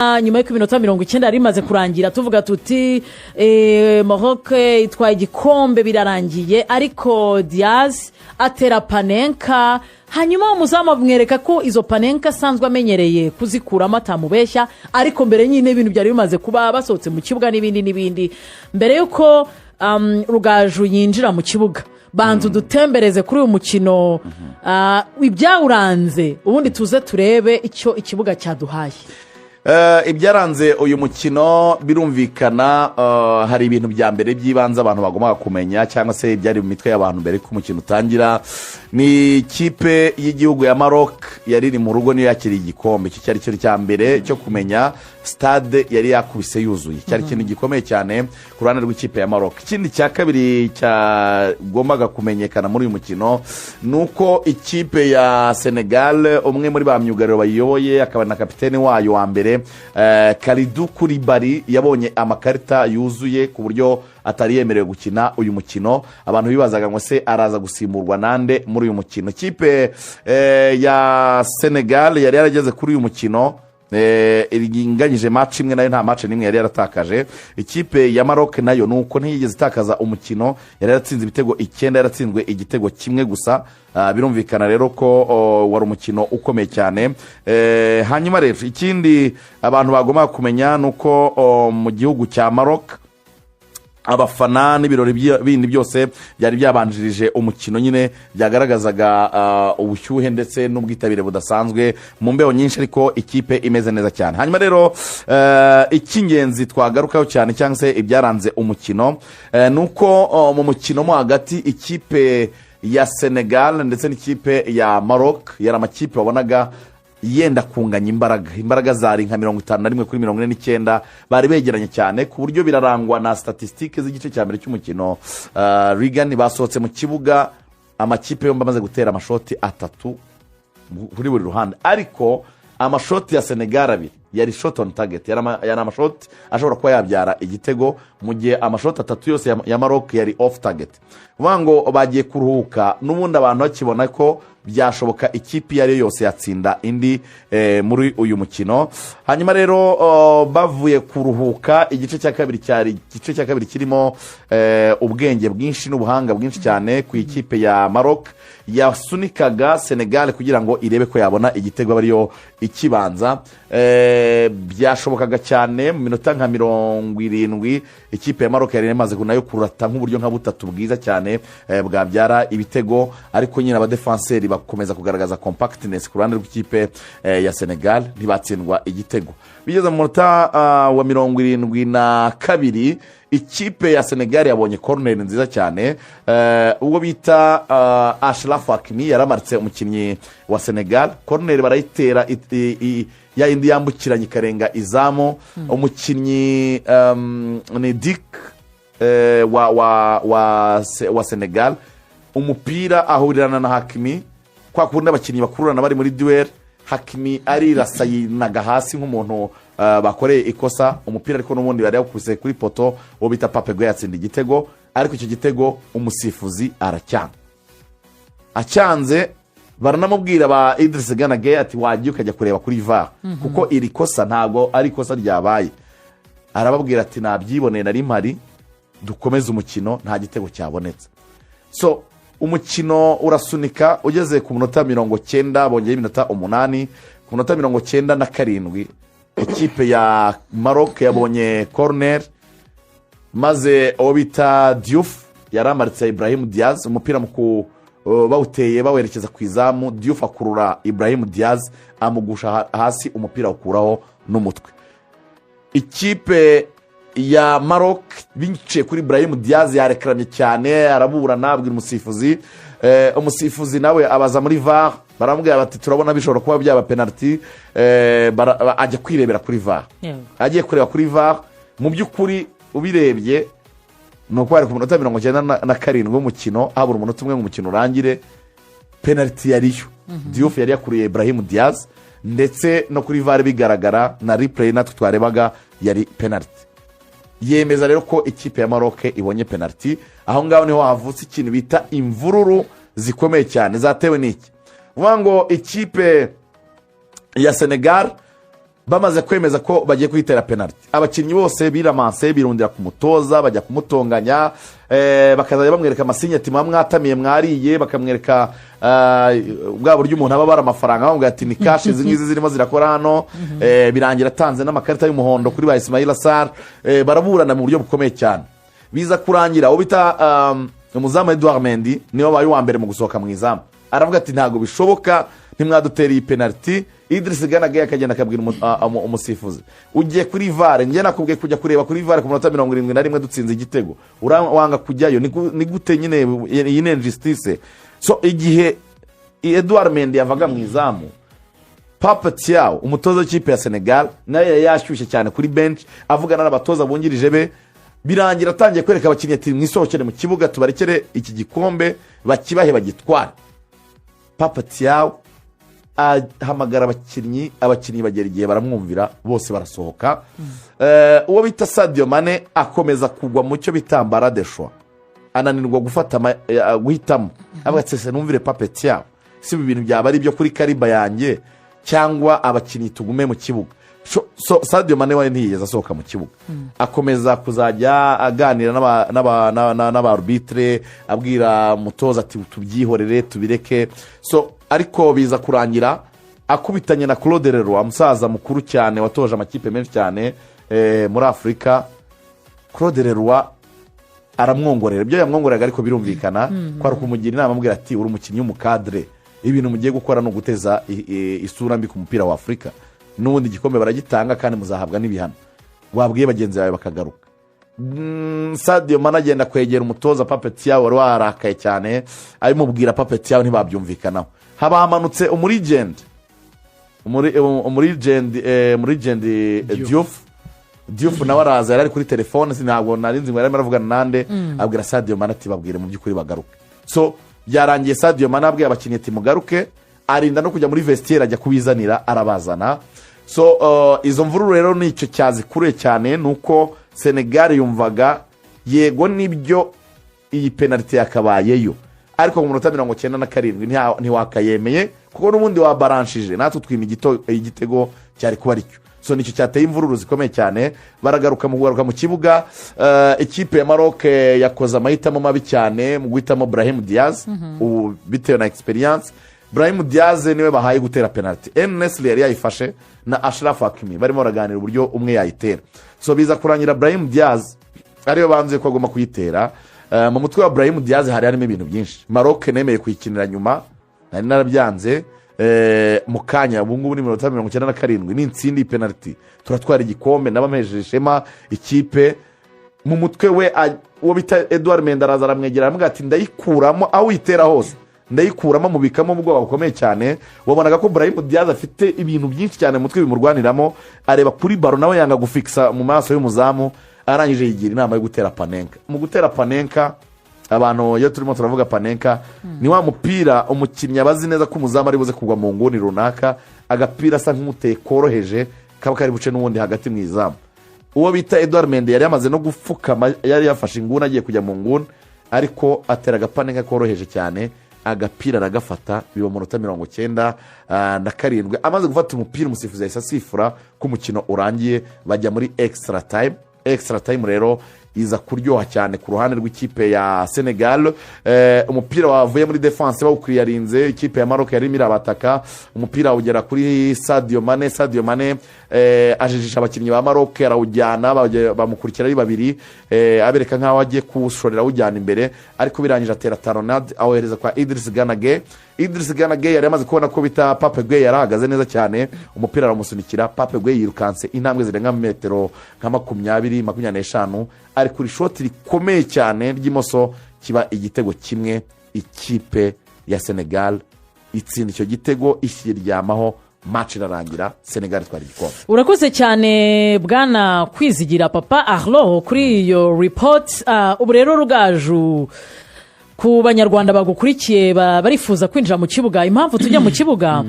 nyuma y'uko iminota 90 yari imaze kurangira tuvuga tuti Maroc itwaye igikombe birarangiye ariko Diaz atera Panenka hanyuma umuzamu amwereka ko izo Panenka asanzwe amenyereye kuzikuramo atamubeshya ariko mbere nyine ibintu byari bimaze kuba basohotse mu kibuga n'ibindi mbere yuko Rugaju yinjira mu kibuga bantu dutembereze kuri uyu mukino ibyawuranze ubundi tuze turebe icyo ikibuga cyaduhaye. Ibyaranze uyu mukino birumvikana hari ibintu bya mbere by'ibanze abantu bagomba kumenya cyangwa se byari mu mitwe y'abantu mbere ko umukino utangira. Ni ikipe y'igihugu ya Maroc yari iri mu rugo niyo yakiriye igikombe. Iki cyari cyo cya mbere cyo kumenya stade yari yakubise yuzuye. Cyari ikintu gikomeye cyane ku ruhande rw'ikipe ya Maroc. Ikindi cya kabiri cyagombaga kumenyekana muri uyu mukino nuko ikipe ya Senegal umwe muri ba myugariro bayiyoboye akaba na kapiteni wayo wa mbere Kalidou Koulibaly yabonye amakarita yuzuye ku buryo atari yemerewe gukina uyu mukino. Abantu bibazaga ngo se araza gusimburwa nande muri uyu mukino. Ikipe ya Senegal yari yarageze kuri uyu mukino inganyije match imwe nayo nta match nimwe yari yaratakaje. Ikipe ya Maroc nayo nuko ntiyigeze itakaza umukino, yari yaratsinze ibitego 9, yaratsinzwe igitego kimwe gusa. Birumvikana rero ko wari umukino ukomeye cyane. Hanyuma rero ikindi abantu bagomba kumenya nuko mu gihugu cya Maroc abafana n'ibirori bindi byose byari byabanjirije umukino nyine byagaragazaga ubushyuhe ndetse n'ubwitabire budasanzwe mu mbeho nyinshi ariko ikipe imeze neza cyane. Hanyuma rero ikingenzi twagarukaho cyane cyangwa se ibyaranze umukino nuko mu mukino mo hagati ikipe ya Senegal ndetse n'ikipe ya Maroc yari amakipe wabonaga yenda kunganya imbaraga zari nka 51 kuri 49 bari begeranye cyane ku buryo birarangwa na statistike z'igice cya mbere cy'umukino. Regan basohotse mu kibuga amakipe yombi amaze gutera amashoti 3 kuri buri ruhande ariko amashoti ya Senegal abiri yari shot on target yari amashoti ashobora kuba yabyara igitego mu gihe amashoti 3 yose ya Maroc yari off target. Ubango bagiye kuruhuka n'ubundi abantu bakibona ko byashoboka ikipe yari yose yatsinda indi muri uyu mukino. Hanyuma rero bavuye kuruhuka igice cya kabiri kirimo ubwenge bwinshi n'ubuhanga bwinshi cyane ku ikipe ya Maroc yasunikaga Senegal kugira ngo irebe ko yabona igitego bariyo ikibanza. Byashobokaga cyane mu minota nka 70 ikipe ya Maroc yari imaze kunayo kurata nk'uburyo nka butatu bwiza cyane bwabyara ibitego ariko nyine abadefenseri bakomeza kugaragaza compactness ku ruhande rw'ikipe ya Senegal ntibatsindwa igitego. Bigeze mu munota wa 72 ikipe ya Senegal yabonye corner nziza cyane ubwo bita Achraf Hakimi yaramaritse umukinnyi wa Senegal. Corner barayitera ya indi yambukiranye karenga izamo umukinnyi ni Dick wa Senegal umupira ahurirana na Hakimi kwa kundi abakinnyi bakururana bari muri duel. Hakimi arirasa yinaga hasi nk'umuntu bakoreye ikosa umupira ariko n'ubundi bari yakubise kuri poto wo bita Pape Gueye yatsinda igitego ariko icyo gitego umusifuzi acyanze baranamubwira ba Idriss Gana Gueye ati wagiye ukajya kureba kuri VAR kuko iri kosa ntago ari kosa ryabaye. Arababwira ati nabyiboneye nari mpari dukomeze umukino nta gitego cyabonetse. So umukino urasunika ugeze ku minota 90 bongeye iminota 8 ku minota 97 ikipe ya Maroc yabonye corner maze uwo bita Diouf yaramaritse Ibrahim Diaz umupira bawuteye bawerekeza ku izamu. Diouf akurura Ibrahim Diaz amugusha hasi umupira ukuraho n'umutwe. Ikipe ya Maroc binciye kuri Ibrahim Diaz yarekeranye cyane araburana abwira umusifuzi nawe abaza muri VAR baramubwira bati turabona bishobora kuba byaba penalty. Ajya kwirebera kuri VAR agiye kureba kuri VAR mu by'ukuri ubirebye nuko ari ku minota 97 w'umukino habura umunota umwe mu mukino urangire penalty yariyo. Diouf yari yakuriye Ibrahim Diaz ndetse no kuri VAR bigaragara na replay natwe twarebaga yari penalty. Yemeza rero ko ikipe ya Maroc ibonye penalty. Aho ngaho niho havutse ikintu bita imvururu zikomeye cyane zatewe n'iki. Uvuga ngo ikipe ya Senegal bamaze kwemeza ko bagiye kwitera penaliti, abakinnyi bose biramanse birundira ku mutoza bajya kumutonganya, bakazajya bamwereka amasinye ati muba mwatamiye mwariye, bakamwereka bwa buryo umuntu aba abara amafaranga bamubwira ati ni kashi izi ngizi zirimo zirakora hano, birangira atanze n'amakarita y'umuhondo kuri ba Ismaila Sarr, baraburana mu buryo bukomeye cyane. Biza kurangira uwo bita umuzamu Edouard Mendy niwe wabaye uwa mbere mu gusohoka mu izamu, aravuga ati ntabwo bishoboka, ntimwadutera iyi penaliti. Idris Gana Gueye akagenda akabwira umusifuzi, ugiye kuri VAR, njye nakubwiye kujya kureba kuri VAR ku minota 71 dutsinze igitego, wanga kujyayo, ni gute nyine iyi ni injustice. So igihe Edouard Mendy yavaga mu izamu, Papa Thiaw umutoza w'ikipe ya Senegal nawe yashyushye cyane kuri bench avugana n'abatoza bungirije be, birangira atangiye kwereka abakinnyi ati mwisohokere mu kibuga tubarekere iki gikombe bakibahe bagitware. Papa Thiaw ahamagara abakinnyi bagera igihe baramwumvira bose barasohoka. Uwo bita Sadio Mane akomeza kugwa mu cyo bita embarras de choix, ananirwa guhitamo, avuga ati se numvire Papa Thiaw, si ibintu byaba ari byo kuri kariba yanjye cyangwa abakinnyi tugume mu kibuga. So Sadio Mane we ntiyigeze asohoka mu kibuga, akomeza kuzajya aganira n'abarbitre, abwira mutoza ati tubyihorere tubireke. So ariko biza kurangira akubitanye na Claude Leroy, umusaza mukuru cyane watoje amakipe menshi cyane muri Afurika. Claude Leroy aramwongorera, ibyo yamwongoreraga ariko birumvikana ko ari kumugira inama amubwira ati uri umukinnyi w'umukadre, ibintu mugiye gukora no guteza isura mbi ku mupira wa Afurika, n'ubundi igikombe baragitanga kandi muzahabwa n'ibihano, wabwiye bagenzi bawe bakagaruka. Sadio Mane agenda kwegera umutoza Papa Thiaw wari warakaye cyane, abimubwira Papa Thiaw ntibabyumvikanaho, haba hamanutse umurigend Diouf nawe araza, yari kuri telefone, ntabwo narinzi ngo yarimo aravugana nande, abwira Sadio Mane ati babwire mu by'ukuri bagaruke. So byarangiye Sadio Mane abwiye abakinnyi ati mugaruke, arinda no kujya muri vestiaire ajya kubizanira arabazana. So izo mvururu rero nicyo cyazikuruye cyane, nuko Senegal yumvaga yego nibyo iyi penaliti yakabayeyo, ariko mu minota 97 ntiwakayemeye kuko n'ubundi wabaranshije, natwe twima igitego cyari kuba aricyo. So nicyo cyateye imvururu zikomeye cyane, baragaruka mu kibuga. Ikipe ya Maroc yakoze amahitamo mabi cyane mu guhitamo Brahim Diaz, bitewe na experience. Brahim Diaz niwe bahaye gutera penalty, Nesri yari yayifashe na Ashraf Hakimi barimo baraganira uburyo umwe yayitera. So biza kurangira Brahim Diaz ariyo banze ko agomba kuyitera. Mu mutwe wa Brahim Diaz hari harimo ibintu byinshi, Maroc nemeye kuyikinira nyuma, nari narabyanze. Mu kanya ubu ngubu ni 97 ni insindi penalty, turatwara igikombe n'abamejeje ishema ikipe. Mu mutwe we uwo bita Edouard Mendy araza aramwegera aramubwira ati ndayikuramo aho uyitera hose, ndayikuramo mubikamo mu bwoba bukomeye cyane. Wabonaga ko Brahim Diaz afite ibintu byinshi cyane mu mutwe bimurwaniramo, areba kuri baro nawe yanga gufixa mu maso y'umuzamu, arangije yigira inama yo gutera Panenka. Mu gutera Panenka, abantu iyo turimo turavuga Panenka ni wa mupira umukinnyi abazi neza ko umuzamu ari buze kugwa mu nguni runaka, agapira asa nk'umuteye koroheje kaba kari buce n'ubundi hagati mu izamu. Uwo bita Edouard Mendy yari yamaze no gupfukama, yari yafashe inguni agiye kujya mu nguni, ariko atera agapanenka koroheje cyane, agapira aragafata, biba mu minota 97 amaze gufata umupira umusifuzi yahise asifura ko umukino urangiye, bajya muri extra time rero iza kuryoha cyane ku ruhande rw'ikipe ya Senegal. Umupira wavuye muri defense bawukiriyarinze, ikipe ya Maroc yari mirabataka, umupira ugera kuri Sadio Mane ajijisha abakinnyi ba Maroc, arawujyana bamukurikira ari babiri, abereka nkaho agiye kushorera ujyana imbere, ariko birangije atera taronade awohereza kwa Idris Gana Gueye. Idris Gana Gueye yari amaze kubona ko bita Pape Gueye yarahagaze neza cyane, umupira aramusunikira, Pape Gueye yirukanse intambwe zirenga metero nka 20-25, ari kuri shoti rikomeye cyane ry'imoso, kiba igitego kimwe. Ikipe ya Senegal itsinda icyo gitego, ishyiryamaho, match irarangira, Senegal twari igikombe. Urakoze cyane bwana Kwizigira Papa Arlo kuri iyo report. Ubu rero Rugaju, ku banyarwanda bagukurikiye barifuza kwinjira mu kibuga, impamvu tujya mu kibuga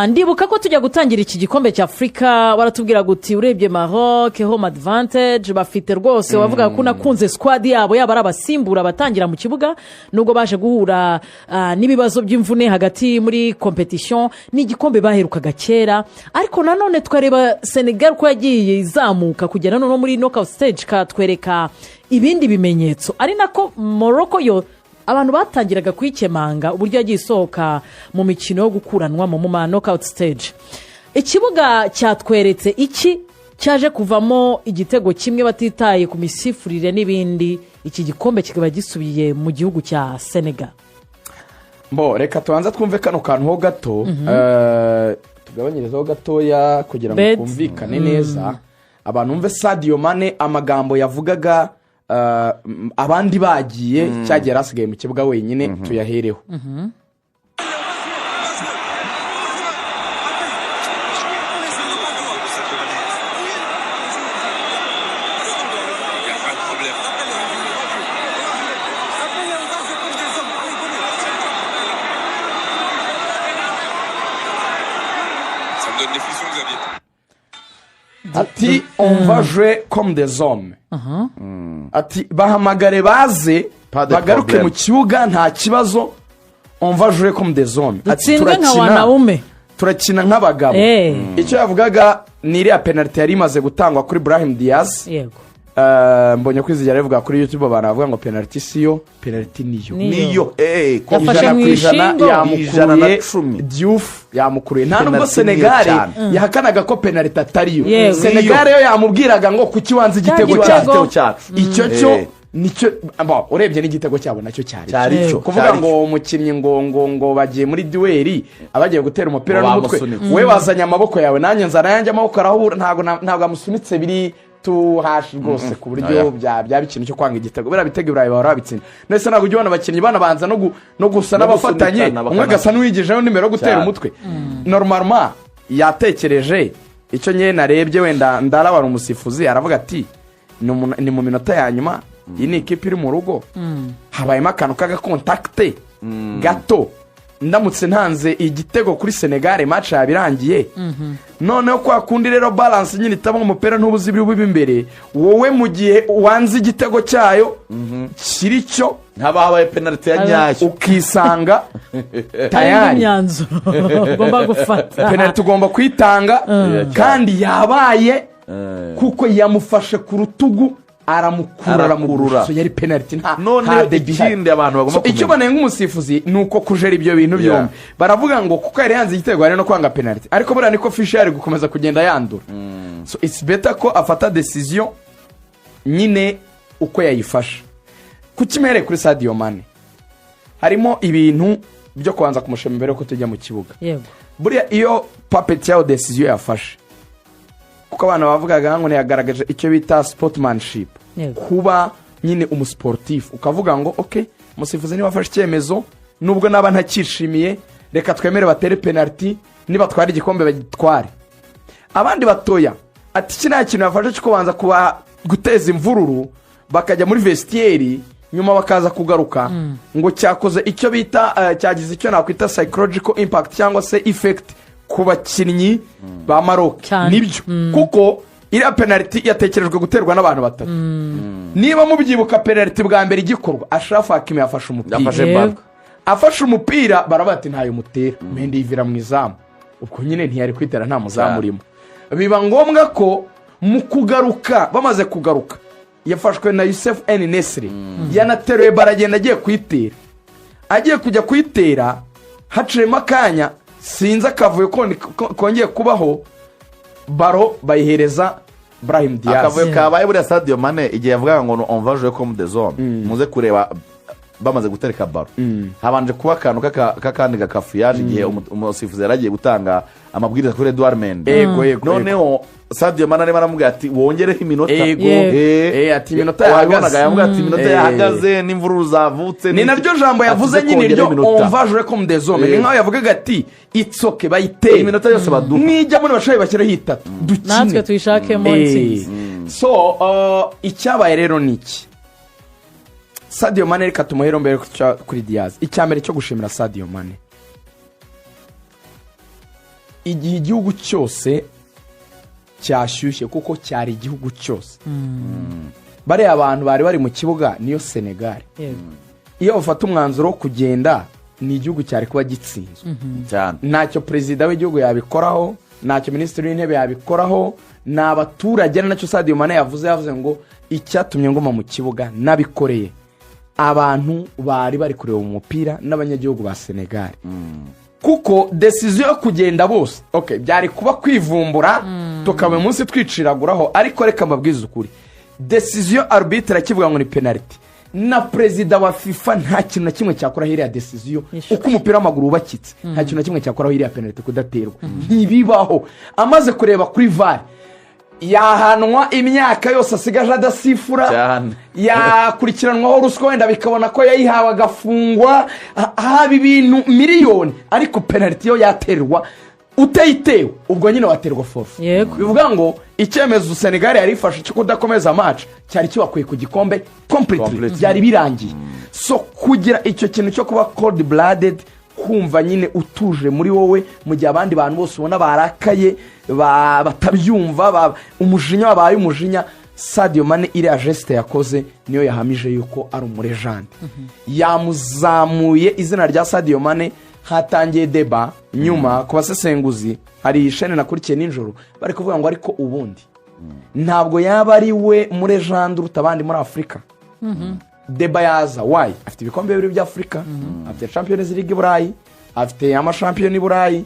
ndibuka ko tujya gutangira iki gikombe cya afurika waratubwira guti urebye Maroc home advantage bafite rwose wavuga ko unakunze squad yabo yaba ari abasimbura batangira mu kibuga nubwo baje guhura n'ibibazo by'imvune hagati muri competition n'igikombe baherukaga kera ariko nanone twareba Senegal ko yagiye izamuka kugera no muri knockout stage katwereka ibindi bimenyetso ari nako Morocco yo abantu batangiraga kwikemanga uburyo yagiye isohoka mu mikino yo gukuranwa mu knockout stage ikibuga cyatweretse iki cyaje kuvamo igitego kimwe batitaye ku misifurire n'ibindi iki gikombe kikaba gisubiye mu gihugu cya Senegal. Reka tubanza twumve kano kantu ho gato tugabanyirizaho gatoya kugira ngo kumvikane neza abantu bumve Sadio Mane amagambo yavugaga abandi bagiye cyagera asigaye mu kibuga wenyine tuyahereho. Ati on va jouer comme des hommes. Ati bahamagare baze bagaruke mu kibuga nta kibazo on va jouer comme des hommes. Ati turakina nk'abagabo. Icyo yavugaga ni iriya penalty yari imaze gutangwa kuri Brahim Diaz. Yego. Mbonye kwizigera rivuga kuri YouTube abantu bavuga ngo penalty siyo penalty niyo yafashe mu ishingo yamukuye Diouf yamukuye nta nubwo Senegal yahakanaga ko penalty atariyo Senegal yo yamubwiraga ngo kuki wanze igitego cyacu icyo cyo nicyo urebye n'igitego cyabo nacyo cyari kuvuga ngo umukinnyi ngo bagiye muri dueli abagiye gutera umupira n'umutwe we wazanye amaboko yawe nanjye nzana yanjye amaboko arahura ntabwo amusunitse biri tuhashi rwose ku buryo byaba ikintu cyo kwanga igitego bera bitega Burayi bahora babitsinda nese ntabwo ujye ubona abakinnyi banabanza no gusa n'abafatanye umwe agasa n'uwigijeho nimero yo gutera umutwe normalement yatekereje icyo nyine narebye wenda ndarabara umusifuzi aravuga ati ni mu minota ya nyuma iyi ni ikipe iri mu rugo habayemo akantu k'agakontakite gato ndamutse ntanze igitego kuri Senegal match yabirangiye noneho kwa kundi rero balance nyine itabamo umupira ntubuzi biri imbere wowe mu gihe wanze igitego cyayo kiri cyo habaye penalty ya nyacyo ukisanga tayari imyanzuro ugomba gufata penalty ugomba kwitanga kandi yabaye kuko yamufashe ku rutugu aramukurura so yari penalty nta ikindi abantu bagomba kumenya icyo banenga umusifuzi nuko kujera ibyo bintu byombi baravuga ngo kuko yari yanze igitego ari no kwanga penalty ariko buriya niko Fischer yari gukomeza kugenda yandura so it's better ko afata decision nyine uko yayifasha kukimere kuri Sadio Mane harimo ibintu byo kwanza kumushema mbere ko tujya mu kibuga yego buriya iyo Papet yawo decision yafashe kuko abantu bavugaga ngo yagaragaje icyo bita sportsmanship kuba nyine umusportif ukavuga ngo okay umusifuzi niba afashe icyemezo nubwo naba ntakishimiye reka twemere batere penalty niba twari igikombe bagitware abandi batoya ati kina kintu yafashe cyo kubanza kuba guteza imvururu bakajya muri vestiaire nyuma bakaza kugaruka ngo cyakoze icyo bita cyagize icyo nakwita psychological impact cyangwa se effect ku bakinnyi ba Maroc nibyo kuko iriya penalty yatekerejwe guterwa n'abantu batatu niba mubyibuka penalty bwa mbere igikorwa Ashraf Hakimi yafashe umupira afashe umupira barabati ntayo mutera Mendy yivira mu izamu ubwo nyine ntiyari kwitera nta muzamu urimo biba ngombwa ko mu kugaruka bamaze kugaruka yafashwe na Youssef En Nesri yanateruye baragenda agiye kujya kwitera haciyemo akanya sinza akavuye kongeye kubaho baro bayihereza Brahim Diaz akavuye kabaye buriya Sadio Mane igihe yavugaga ngo on va jouer comme des hommes muze kureba bamaze gutereka baro habanje kuba akantu kakandi gakafuyaje igihe umusifuzi yaragiye gutanga amabwiriza kuri Edouard Mendy noneho Sadio Mane arimo aramubwira ati wongereho iminota ati iminota yahagaze yavuga ati iminota yahagaze n'imvururu zavutse ni naryo jambo yavuze nyine ryo on va jouer comme des hommes ni nkaho yavugaga ati it's okay bayiteye iminota yose baduha nijya muri bashaye bashyiraho itatu dukine natwe tuyishakemo intsinzi so icyabaye rero ni iki Sadio Mane reka tumuhero mbere kuri Diaz icyambere cyo gushimira Sadio Mane igihe igihugu cyose cyashyushye kuko cyari igihugu cyose bariya abantu bari bari mu kibuga niyo Senegal iyo bafata umwanzuro wo kugenda ni igihugu cyari kuba gitsinzwe cyane ntacyo perezida w'igihugu yabikoraho ntacyo minisitiri w'intebe yabikoraho ni abaturage nacyo Sadio Mane yavuze ngo icyatumye ngoma mu kibuga nabikoreye abantu bari kureba umupira n'abanyagihugu ba Senegal kuko decision yo kugenda bose byari kuba kwivumbura tukaba munsi twiciraguraho ariko reka mbabwize ukuri decision arbitre akivuga ngo ni penalty na perezida wa FIFA nta kintu na kimwe cyakora hiriya decision uko umupira w'amaguru wubakitse nta kintu na kimwe cyakora hiriya penalty kudaterwa ntibibaho amaze kureba kuri VAR yahanwa imyaka yose asigaje adasifura yakurikiranwaho ruswa wenda bikabona ko yayihawe agafungwa haba ibintu miliyoni ariko penalty yo yaterwa utayitewe ubwo nyine waterwa forfait bivuga ngo icyemezo Senegal yari ifashe cyo kudakomeza match cyari kibakwiye ku gikombe completely byari birangiye so kugira icyo kintu cyo kuba cold blooded kumva nyine utuje muri wowe mu gihe abandi bantu bose ubona barakaye batabyumva umujinya wabaye umujinya Sadio Mane iriya geste yakoze niyo yahamije yuko ari umurejande yamuzamuye izina rya Sadio Mane hatangiye deba nyuma ku basesenguzi hari ishene nakurikiye nijoro bari kuvuga ngo ariko ubundi ntabwo yaba ari we murejande uruta abandi muri Afurika deba yaza why afite ibikombe bibiri bya Afurika afite Champions League i Burayi afite amashampiyoni i Burayi